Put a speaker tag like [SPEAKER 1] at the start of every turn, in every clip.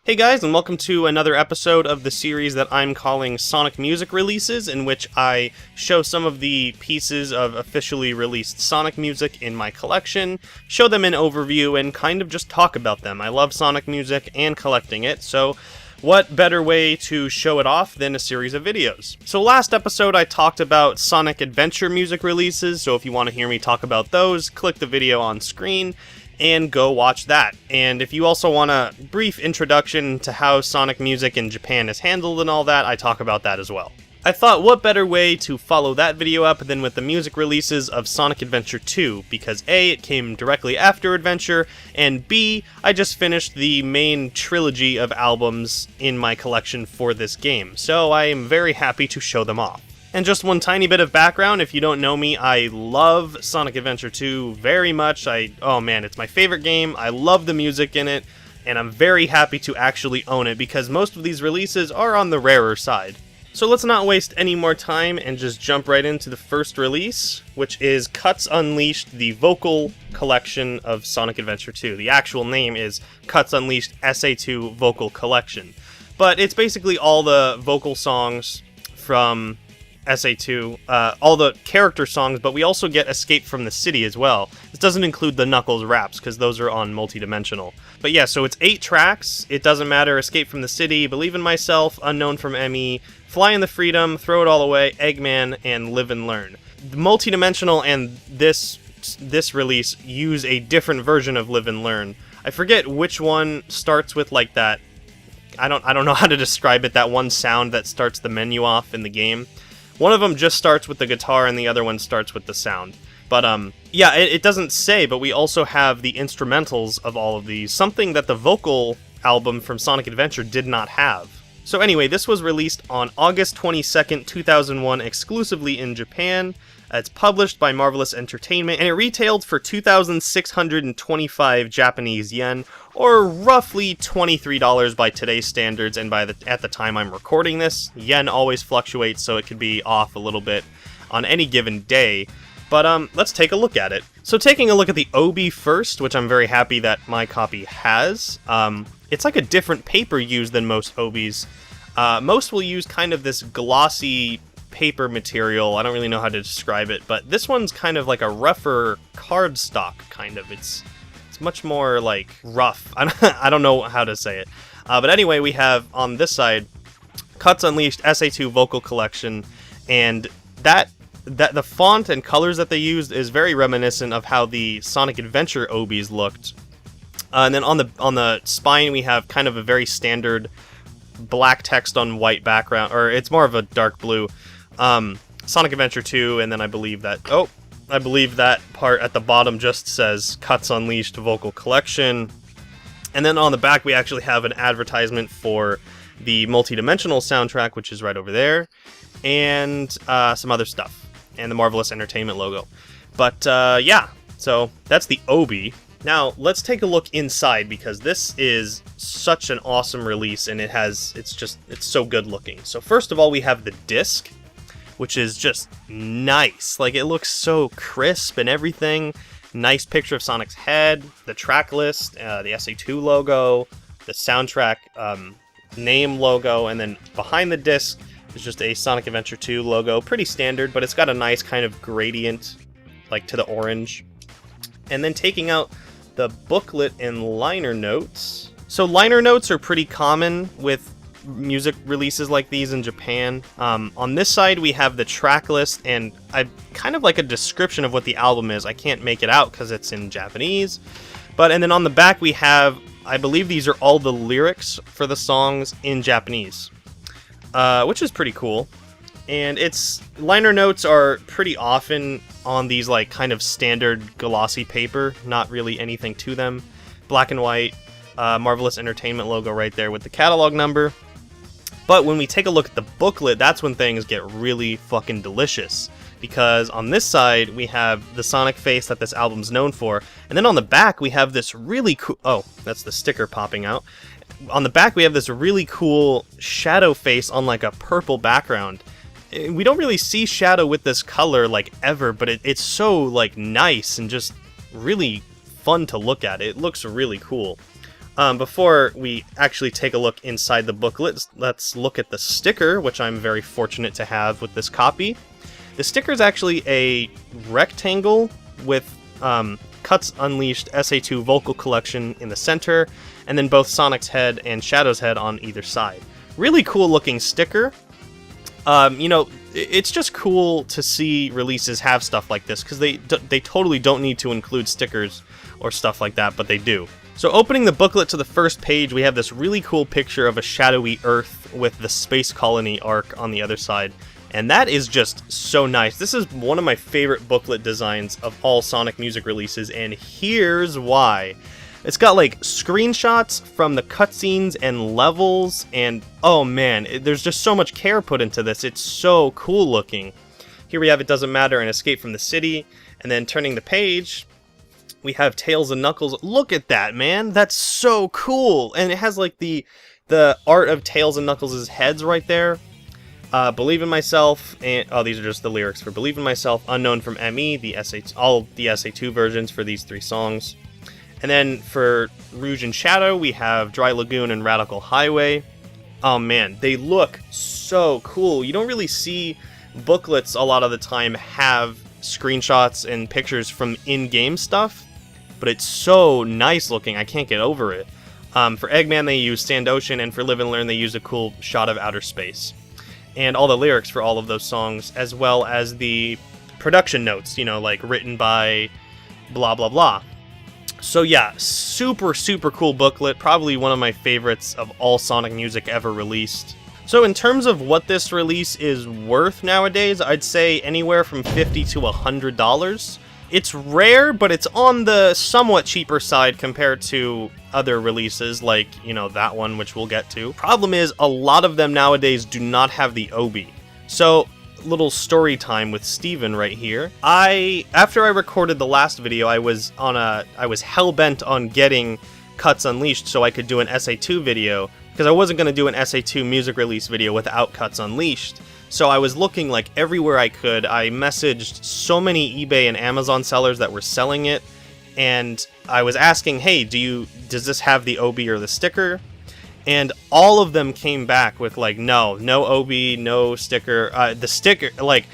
[SPEAKER 1] Hey guys, and welcome to another episode of the series that I'm calling Sonic Music Releases, in which I show some of the pieces of officially released Sonic music in my collection, show them in overview, and kind of just talk about them. I love Sonic music and collecting it, so what better way to show it off than a series of videos? So last episode I talked about Sonic Adventure music releases, so if you want to hear me talk about those, click the video on screen and go watch that. And if you also want a brief introduction to how Sonic music in Japan is handled and all that, I talk about that as well. I thought what better way to follow that video up than with the music releases of Sonic Adventure 2, because A, it came directly after Adventure, and B, I just finished the main trilogy of albums in my collection for this game, so I am very happy to show them off. And just one tiny bit of background, if you don't know me, I love Sonic Adventure 2 very much. Oh man, it's my favorite game, I love the music in it, and I'm very happy to actually own it, because most of these releases are on the rarer side. So let's not waste any more time and just jump right into the first release, which is Cuts Unleashed, the vocal collection of Sonic Adventure 2. The actual name is Cuts Unleashed SA2 Vocal Collection. But it's basically all the vocal songs from SA2, all the character songs, but we also get Escape from the City as well. This doesn't include the Knuckles raps, because those are on multidimensional. But yeah, so it's 8 tracks, It Doesn't Matter, Escape from the City, Believe in Myself, Unknown from ME, Fly in the Freedom, Throw It All Away, Eggman, and Live and Learn. The multidimensional and this release use a different version of Live and Learn. I forget which one starts with like that, I don't know how to describe it, that one sound that starts the menu off in the game. One of them just starts with the guitar and the other one starts with the sound. But yeah, it doesn't say, but we also have the instrumentals of all of these, something that the vocal album from Sonic Adventure did not have. So anyway, this was released on August 22nd, 2001, exclusively in Japan. It's published by Marvelous Entertainment, and it retailed for 2,625 Japanese yen, or roughly $23 by today's standards, and at the time I'm recording this. Yen always fluctuates, so it could be off a little bit on any given day. But let's take a look at it. So taking a look at the OB first, which I'm very happy that my copy has, it's like a different paper used than most OBs. Most will use kind of this glossy paper material. I don't really know how to describe it, but this one's kind of like a rougher cardstock, kind of. It's much more like rough. I don't know how to say it. But anyway, we have on this side Cuts Unleashed SA2 Vocal Collection, and that the font and colors that they used is very reminiscent of how the Sonic Adventure OBs looked. And then on the spine we have kind of a very standard black text on white background, or it's more of a dark blue. Sonic Adventure 2, and then I believe that part at the bottom just says Cuts Unleashed Vocal Collection. And then on the back we actually have an advertisement for the multidimensional soundtrack, which is right over there, and some other stuff, and the Marvelous Entertainment logo. But yeah, so that's the OB. Now let's take a look inside, because this is such an awesome release, and it's so good looking. So first of all, we have the disc, which is just nice. Like, it looks so crisp and everything. Nice picture of Sonic's head, the track list, the SA2 logo, the soundtrack name logo, and then behind the disc is just a Sonic Adventure 2 logo. Pretty standard, but it's got a nice kind of gradient, like to the orange. And then taking out the booklet and liner notes. So liner notes are pretty common with music releases like these in Japan. On this side we have the track list and kind of like a description of what the album is. I can't make it out because it's in Japanese. And then on the back we have, I believe these are all the lyrics for the songs in Japanese, which is pretty cool. And liner notes are pretty often on these like kind of standard glossy paper, not really anything to them. Black and white, Marvelous Entertainment logo right there with the catalog number. But when we take a look at the booklet, that's when things get really fucking delicious. Because on this side, we have the Sonic face that this album's known for. And then on the back, we have this really cool... Oh, that's the sticker popping out. On the back, we have this really cool Shadow face on like a purple background. We don't really see Shadow with this color like ever, but it's so like nice and just really fun to look at. It looks really cool. Before we actually take a look inside the booklet, let's look at the sticker, which I'm very fortunate to have with this copy. The sticker is actually a rectangle with Cuts Unleashed SA2 vocal collection in the center, and then both Sonic's head and Shadow's head on either side. Really cool looking sticker. It's just cool to see releases have stuff like this, because they totally don't need to include stickers or stuff like that, but they do. So opening the booklet to the first page, we have this really cool picture of a shadowy Earth with the Space Colony arc on the other side. And that is just so nice. This is one of my favorite booklet designs of all Sonic music releases, and here's why. It's got like screenshots from the cutscenes and levels, and oh man, there's just so much care put into this. It's so cool looking. Here we have It Doesn't Matter and Escape from the City, and then turning the page, we have Tails and Knuckles. Look at that, man. That's so cool. And it has like the art of Tails and Knuckles' heads right there. Believe in Myself, and these are just the lyrics for Believe in Myself, Unknown from ME, all the SA2 versions for these 3 songs. And then for Rouge and Shadow, we have Dry Lagoon and Radical Highway. Oh man, they look so cool. You don't really see booklets a lot of the time have screenshots and pictures from in-game stuff, but it's so nice looking, I can't get over it. For Eggman, they use Stand Ocean, and for Live and Learn, they use a cool shot of outer space. And all the lyrics for all of those songs, as well as the production notes, like written by blah blah blah. So yeah, super cool booklet, probably one of my favorites of all Sonic music ever released. So in terms of what this release is worth nowadays, I'd say anywhere from $50 to $100. It's rare, but it's on the somewhat cheaper side compared to other releases like, that one, which we'll get to. Problem is, a lot of them nowadays do not have the Obi. So, little story time with Steven right here. After I recorded the last video, I was hell-bent on getting Cuts Unleashed so I could do an SA2 video, because I wasn't going to do an SA2 music release video without Cuts Unleashed. So I was looking like everywhere I could. I messaged so many eBay and Amazon sellers that were selling it, and I was asking, hey, does this have the Obi or the sticker? And all of them came back with like, no Obi, no sticker. The sticker, like,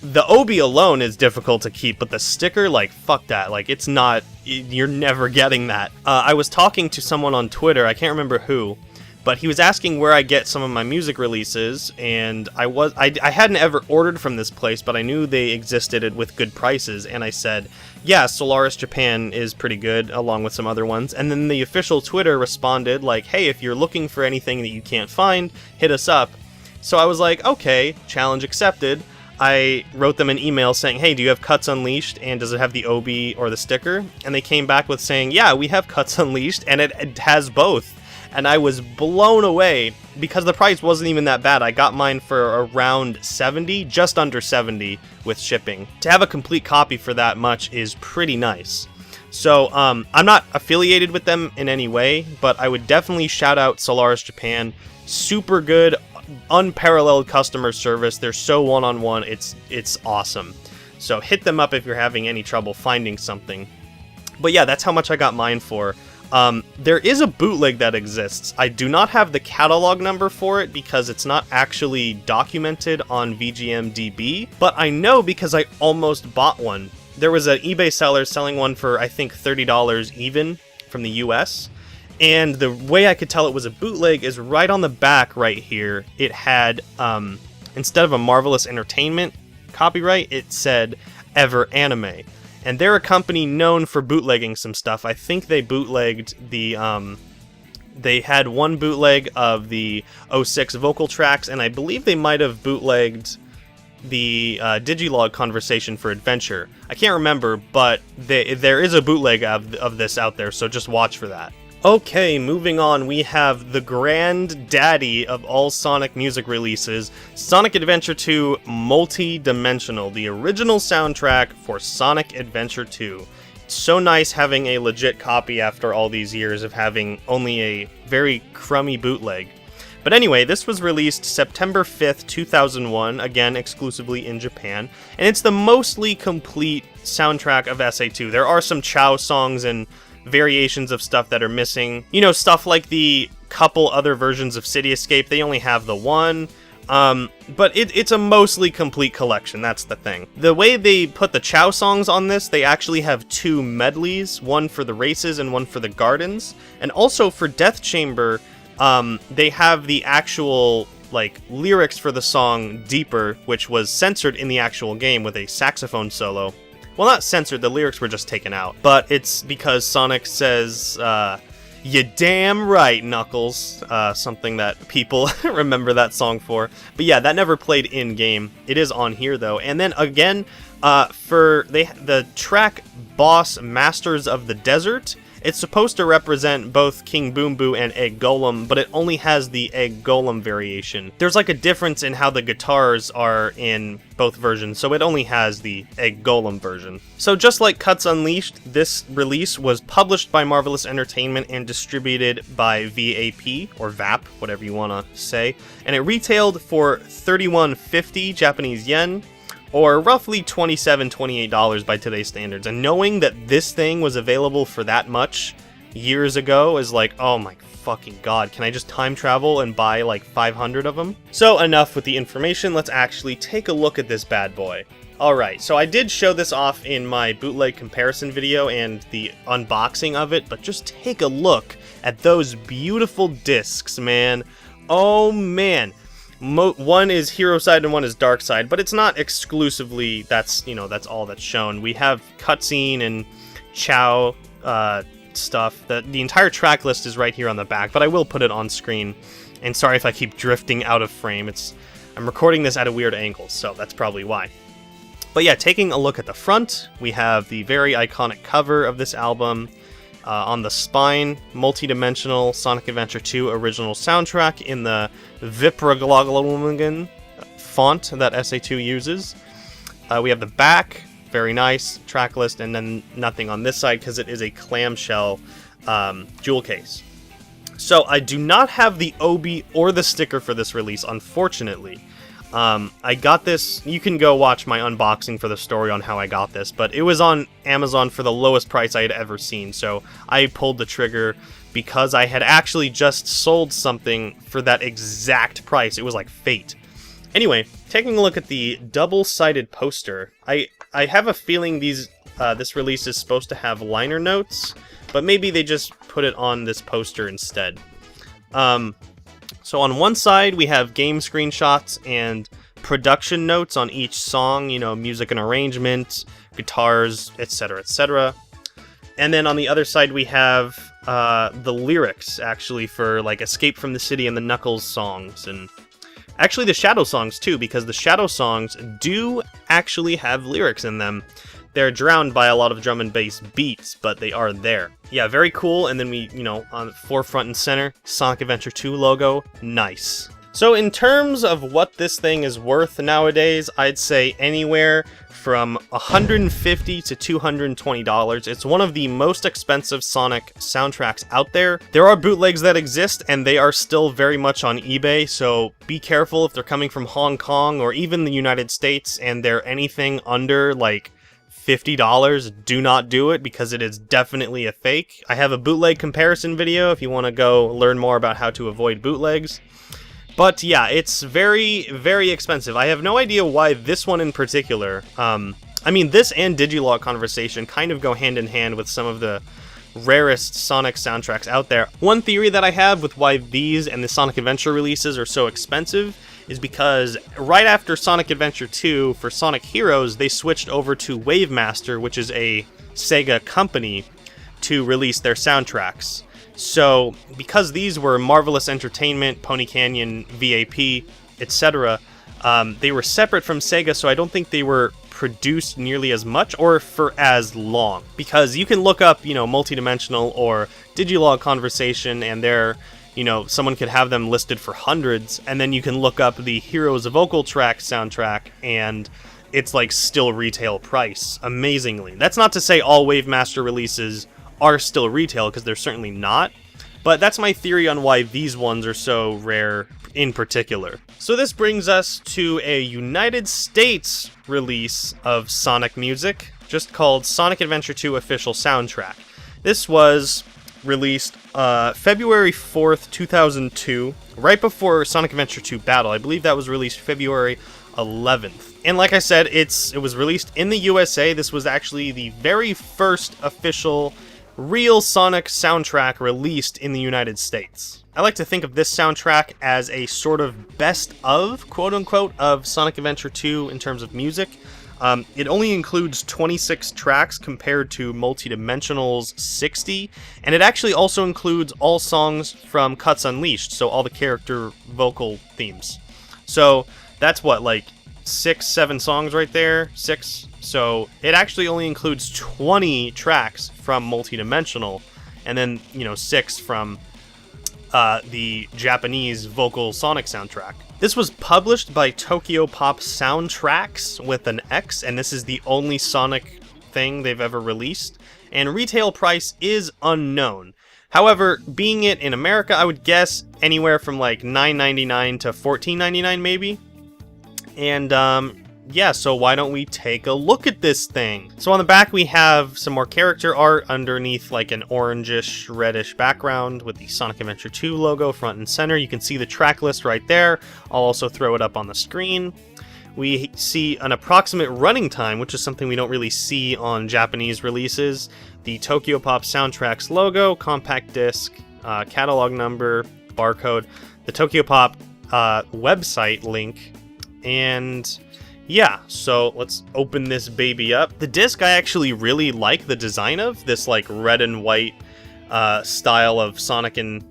[SPEAKER 1] the Obi alone is difficult to keep, but the sticker, like, fuck that. Like, it's not, you're never getting that. I was talking to someone on Twitter, I can't remember who, but he was asking where I get some of my music releases, and I hadn't ever ordered from this place, but I knew they existed with good prices, and I said, yeah, Solaris Japan is pretty good, along with some other ones. And then the official Twitter responded like, hey, if you're looking for anything that you can't find, hit us up. So I was like, okay, challenge accepted. I wrote them an email saying, hey, do you have Cuts Unleashed, and does it have the Obi or the sticker? And they came back with saying, yeah, we have Cuts Unleashed, and it has both. And I was blown away because the price wasn't even that bad. I got mine for around 70, just under 70 with shipping. To have a complete copy for that much is pretty nice. So I'm not affiliated with them in any way, but I would definitely shout out Solaris Japan. Super good, unparalleled customer service. They're so one-on-one. It's awesome. So hit them up if you're having any trouble finding something. But yeah, that's how much I got mine for. There is a bootleg that exists. I do not have the catalog number for it because it's not actually documented on VGMDB, but I know because I almost bought one. There was an eBay seller selling one for, I think, $30 even from the US, and the way I could tell it was a bootleg is right on the back right here. It had, instead of a Marvelous Entertainment copyright, it said Ever Anime. And they're a company known for bootlegging some stuff. I think they bootlegged they had one bootleg of the 06 vocal tracks, and I believe they might have bootlegged the Digilog conversation for Adventure. I can't remember, but there is a bootleg of this out there, so just watch for that. Okay, moving on, we have the granddaddy of all Sonic music releases, Sonic Adventure 2 Multi-Dimensional, the original soundtrack for Sonic Adventure 2. It's so nice having a legit copy after all these years of having only a very crummy bootleg. But anyway, this was released September 5th, 2001, again exclusively in Japan, and it's the mostly complete soundtrack of SA2. There are some Chow songs and variations of stuff that are missing. You know, stuff like the couple other versions of City Escape, they only have the one. But it's a mostly complete collection, that's the thing. The way they put the Chow songs on this, they actually have 2 medleys, one for the races and one for the gardens. And also for Death Chamber, they have the actual, like, lyrics for the song Deeper, which was censored in the actual game with a saxophone solo. Well, not censored, the lyrics were just taken out. But it's because Sonic says, "You damn right, Knuckles," something that people remember that song for. But yeah, that never played in-game. It is on here, though. And then, again, for the track Boss Masters of the Desert, it's supposed to represent both King Boom Boo and Egg Golem, but it only has the Egg Golem variation. There's like a difference in how the guitars are in both versions, so it only has the Egg Golem version. So just like Cuts Unleashed, this release was published by Marvelous Entertainment and distributed by VAP, or VAP, whatever you want to say, and it retailed for 31.50 Japanese yen, or roughly $27, $28 by today's standards. And knowing that this thing was available for that much years ago is like, oh my fucking god, can I just time travel and buy like 500 of them? So enough with the information, let's actually take a look at this bad boy. Alright, so I did show this off in my bootleg comparison video and the unboxing of it, but just take a look at those beautiful discs, man. Oh man. One is Hero Side and one is Dark Side, but it's not exclusively, that's all that's shown. We have cutscene and Chow stuff. The entire track list is right here on the back, but I will put it on screen. And sorry if I keep drifting out of frame. I'm recording this at a weird angle, so that's probably why. But yeah, taking a look at the front, we have the very iconic cover of this album. On the spine, multi-dimensional Sonic Adventure 2 original soundtrack in the Vipragloglogan font that SA2 uses. We have the back, very nice, track list, and then nothing on this side because it is a clamshell jewel case. So I do not have the obi or the sticker for this release, unfortunately. I got this, you can go watch my unboxing for the story on how I got this, but it was on Amazon for the lowest price I had ever seen, so I pulled the trigger because I had actually just sold something for that exact price. It was like fate. Anyway, taking a look at the double-sided poster, I have a feeling this release is supposed to have liner notes, but maybe they just put it on this poster instead. So on one side, we have game screenshots and production notes on each song, you know, music and arrangement, guitars, etc., etc. And then on the other side, we have the lyrics, actually, for, like, Escape from the City and the Knuckles songs, and actually the Shadow songs, too, because the Shadow songs do actually have lyrics in them. They're drowned by a lot of drum and bass beats, but they are there. Yeah, very cool, and then we, on the forefront and center, Sonic Adventure 2 logo, nice. So in terms of what this thing is worth nowadays, I'd say anywhere from $150 to $220. It's one of the most expensive Sonic soundtracks out there. There are bootlegs that exist, and they are still very much on eBay, so be careful if they're coming from Hong Kong or even the United States, and they're anything under, like, $50, do not do it because it is definitely a fake. I have a bootleg comparison video if you want to go learn more about how to avoid bootlegs. But yeah, it's very, very expensive. I have no idea why this one in particular. I mean, this and Digilog Conversation kind of go hand in hand with some of the rarest Sonic soundtracks out there. One theory that I have with why these and the Sonic Adventure releases are so expensive is because right after Sonic Adventure 2, for Sonic Heroes, they switched over to Wavemaster, which is a Sega company, to release their soundtracks. So, because these were Marvelous Entertainment, Pony Canyon, VAP, etc., they were separate from Sega, so I don't think they were produced nearly as much or for as long. Because you can look up, Multidimensional or Digilog Conversation, and they're, someone could have them listed for hundreds, and then you can look up the Heroes of Vocal Track soundtrack, and it's like still retail price, amazingly. That's not to say all Wavemaster releases are still retail, because they're certainly not, but that's my theory on why these ones are so rare in particular. So this brings us to a United States release of Sonic music, just called Sonic Adventure 2 Official Soundtrack. This was released February 4th, 2002, right before Sonic Adventure 2 Battle. I believe that was released February 11th. And like I said, it was released in the USA. This was actually the very first official real Sonic soundtrack released in the United States. I like to think of this soundtrack as a sort of best of, quote-unquote, of Sonic Adventure 2 in terms of music. It only includes 26 tracks compared to Multidimensional's 60, and it actually also includes all songs from Cuts Unleashed, so all the character vocal themes. So that's what, like 6-7 songs right there? 6? So it actually only includes 20 tracks from Multidimensional, and then, 6 from the Japanese vocal Sonic soundtrack. This was published by Tokyo Pop Soundtracks with an X, and this is the only Sonic thing they've ever released, and retail price is unknown. However, being it in America, I would guess anywhere from like $9.99 to $14.99 maybe. And yeah, so why don't we take a look at this thing? So on the back we have some more character art underneath like an orangish, reddish background with the Sonic Adventure 2 logo front and center. You can see the track list right there. I'll also throw it up on the screen. We see an approximate running time, which is something we don't really see on Japanese releases. The Tokyo Pop Soundtracks logo, compact disc, catalog number, barcode, the Tokyo Pop website link, and yeah, so let's open this baby up. The disc I actually really like the design of, this like red and white style of Sonic, and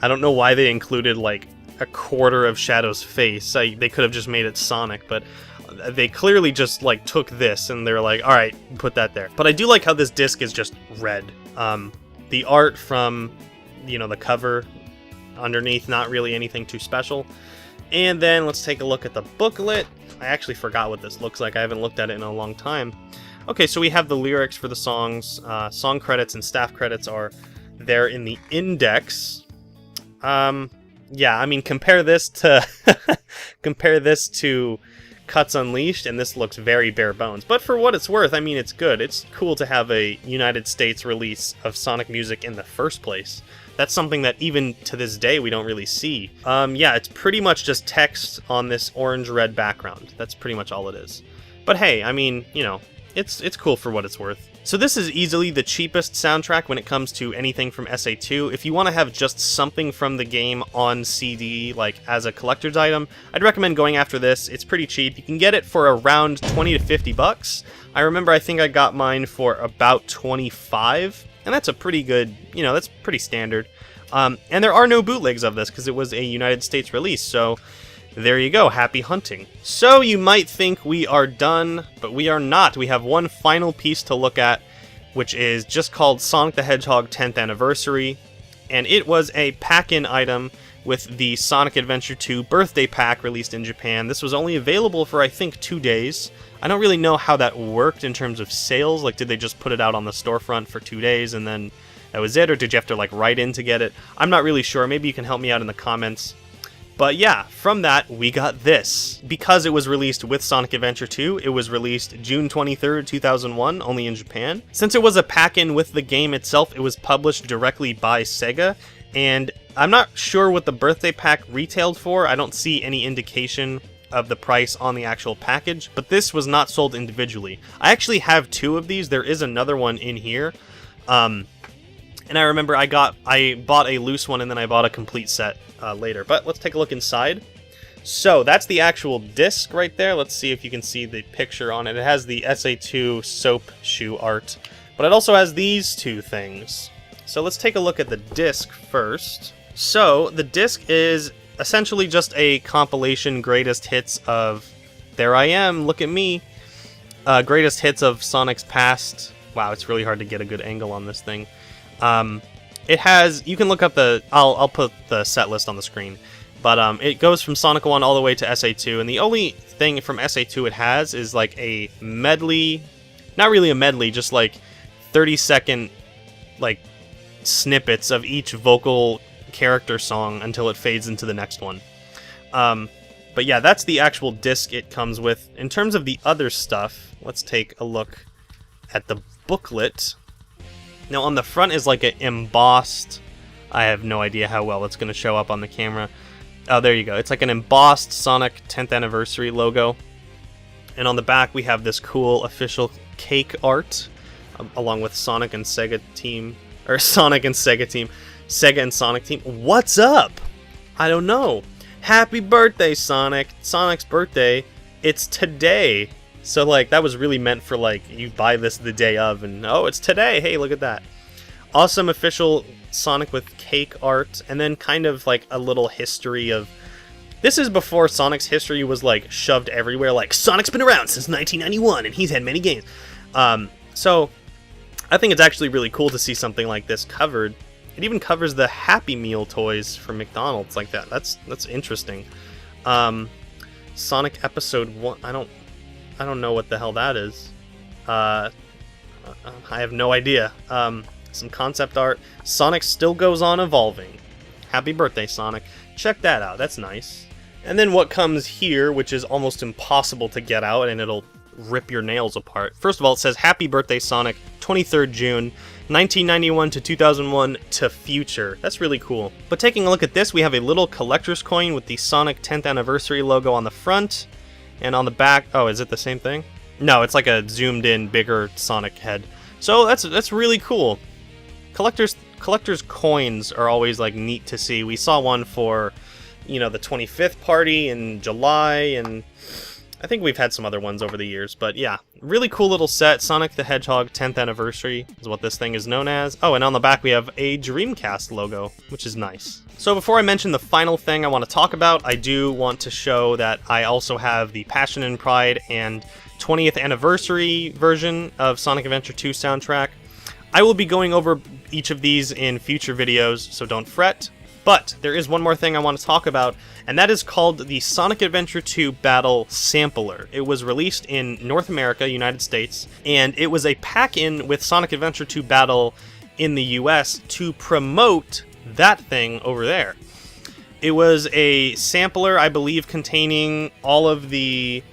[SPEAKER 1] I don't know why they included like a quarter of Shadow's face. They could have just made it Sonic, but they clearly just like took this and they're like, alright, put that there. But I do like how this disc is just red. The art from, the cover underneath, not really anything too special. And then let's take a look at the booklet. I actually forgot what this looks like. I haven't looked at it in a long time. Okay, so we have the lyrics for the songs. Song credits and staff credits are there in the index. Yeah, I mean, compare this to Cuts Unleashed, and this looks very bare bones. But for what it's worth, I mean, it's good. It's cool to have a United States release of Sonic music in the first place. That's something that even to this day we don't really see. Yeah, it's pretty much just text on this orange-red background. That's pretty much all it is. But hey, I mean, it's cool for what it's worth. So this is easily the cheapest soundtrack when it comes to anything from SA2. If you want to have just something from the game on CD, like as a collector's item, I'd recommend going after this. It's pretty cheap. You can get it for around 20 to 50 bucks. I remember I think I got mine for about 25, and that's a pretty good, that's pretty standard. And there are no bootlegs of this because it was a United States release, so there you go, happy hunting. So you might think we are done, but we are not. We have one final piece to look at, which is just called Sonic the Hedgehog 10th Anniversary, and it was a pack-in item with the Sonic Adventure 2 birthday pack released in Japan. This was only available for, I think, 2 days. I don't really know how that worked in terms of sales. Like, did they just put it out on the storefront for 2 days and then that was it, or did you have to, like, write in to get it? I'm not really sure. Maybe you can help me out in the comments. But yeah, from that, we got this. Because it was released with Sonic Adventure 2, it was released June 23rd, 2001, only in Japan. Since it was a pack-in with the game itself, it was published directly by Sega, and I'm not sure what the birthday pack retailed for. I don't see any indication of the price on the actual package, but this was not sold individually. I actually have 2 of these. There is another one in here. And I remember I bought a loose one and then I bought a complete set later. But let's take a look inside. So that's the actual disc right there. Let's see if you can see the picture on it. It has the SA2 soap shoe art, but it also has these 2 things. So let's take a look at the disc first. So the disc is essentially just a compilation greatest hits of, there I am, look at me, greatest hits of Sonic's past. Wow, it's really hard to get a good angle on this thing. It has, you can look up I'll put the set list on the screen, but it goes from Sonic 1 all the way to SA2, and the only thing from SA2 it has is like a medley, not really a medley, just like 30-second like snippets of each vocal character song until it fades into the next one. But yeah, that's the actual disc it comes with. In terms of the other stuff, let's take a look at the booklet. Now on the front is like an embossed, I have no idea how well it's going to show up on the camera. Oh, there you go. It's like an embossed Sonic 10th anniversary logo. And on the back we have this cool official cake art, along with Sonic and Sega team, or Sonic and Sega team, Sega and Sonic team. What's up? I don't know. Happy birthday, Sonic. Sonic's birthday. It's today. So, like, that was really meant for, like, you buy this the day of, and, oh, it's today. Hey, look at that. Awesome official Sonic with cake art, and then kind of, like, a little history of... This is before Sonic's history was, like, shoved everywhere. Like, Sonic's been around since 1991, and he's had many games. So, I think it's actually really cool to see something like this covered. It even covers the Happy Meal toys from McDonald's like that. That's interesting. Sonic Episode 1... I don't know what the hell that is. I have no idea. Some concept art. Sonic still goes on evolving. Happy birthday, Sonic. Check that out. That's nice. And then what comes here, which is almost impossible to get out, and it'll rip your nails apart. First of all, it says, Happy birthday, Sonic, 23rd June, 1991 to 2001 to future. That's really cool. But taking a look at this, we have a little collector's coin with the Sonic 10th anniversary logo on the front. And on the back, oh, is it the same thing? No, it's like a zoomed in, bigger Sonic head. So that's really cool. Collector's coins are always like neat to see. We saw one for, you know, the 25th party in July, and I think we've had some other ones over the years. But yeah, really cool little set. Sonic the Hedgehog 10th anniversary is what this thing is known as. Oh, and on the back we have a Dreamcast logo, which is nice. So before I mention the final thing I want to talk about, I do want to show that I also have the Passion and Pride and 20th anniversary version of Sonic Adventure 2 soundtrack. I will be going over each of these in future videos, so don't fret. But there is one more thing I want to talk about, and that is called the Sonic Adventure 2 Battle Sampler. It was released in North America, United States, and it was a pack-in with Sonic Adventure 2 Battle in the US to promote that thing over there. It was a sampler, I believe, containing all of the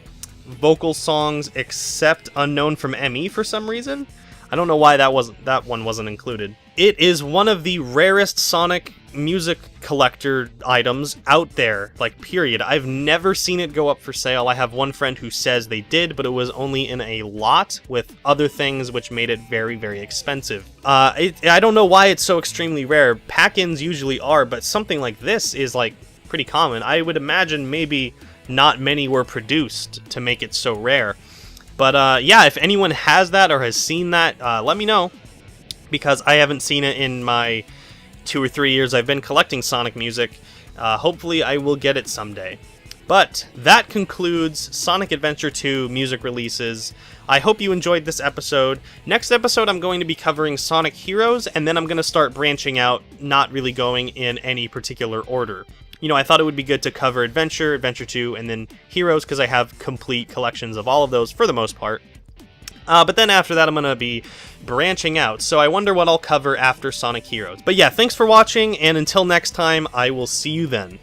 [SPEAKER 1] vocal songs except Unknown from ME for some reason. I don't know why that one wasn't included. It is one of the rarest Sonic music collector items out there, like, period. I've never seen it go up for sale. I have one friend who says they did, but it was only in a lot with other things, which made it very, very expensive. I don't know why it's so extremely rare. Pack-ins usually are, but something like this is, like, pretty common. I would imagine maybe not many were produced to make it so rare. But yeah, if anyone has that or has seen that, let me know, because I haven't seen it in my 2 or 3 years I've been collecting Sonic music. Hopefully I will get it someday. But that concludes Sonic Adventure 2 music releases. I hope you enjoyed this episode. Next episode I'm going to be covering Sonic Heroes, and then I'm going to start branching out, not really going in any particular order. You know, I thought it would be good to cover Adventure, Adventure 2, and then Heroes, because I have complete collections of all of those for the most part. But then after that, I'm going to be branching out, so I wonder what I'll cover after Sonic Heroes. But yeah, thanks for watching, and until next time, I will see you then.